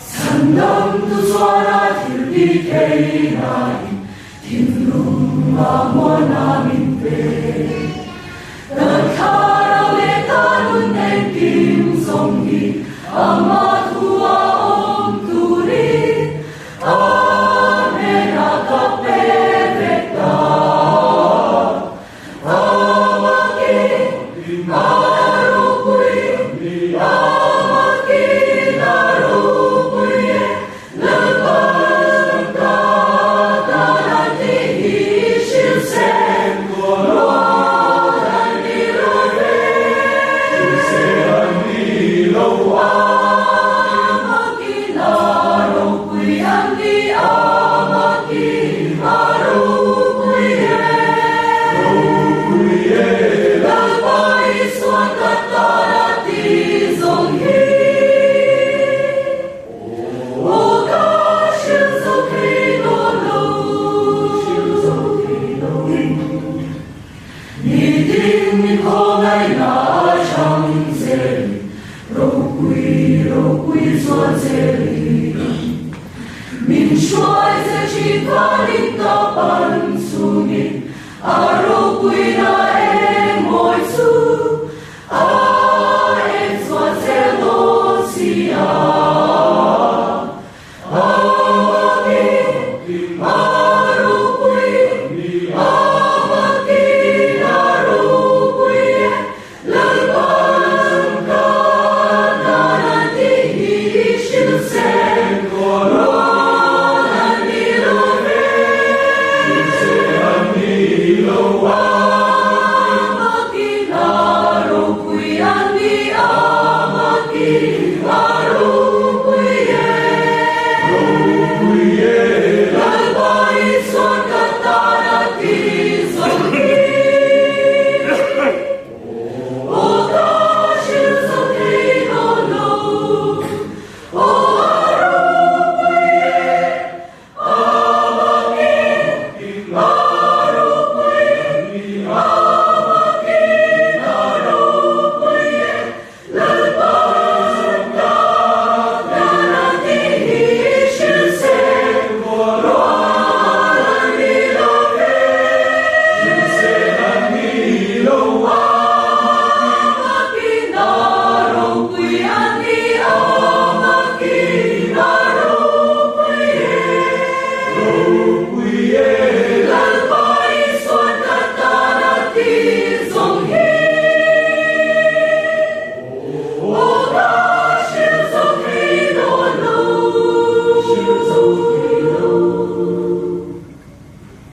Sandandu suara tirdi namin, tinrumamo namin pe. Nagkarawetanon ng kimsonggi, ama tua om turi, amen akapevekta. Amaki, arupui, amaki, arupui, lepas kadaranti ishilsen, dan dirare, amaki, arupui, andi, amaki, arupui, Min Schweizer Schiff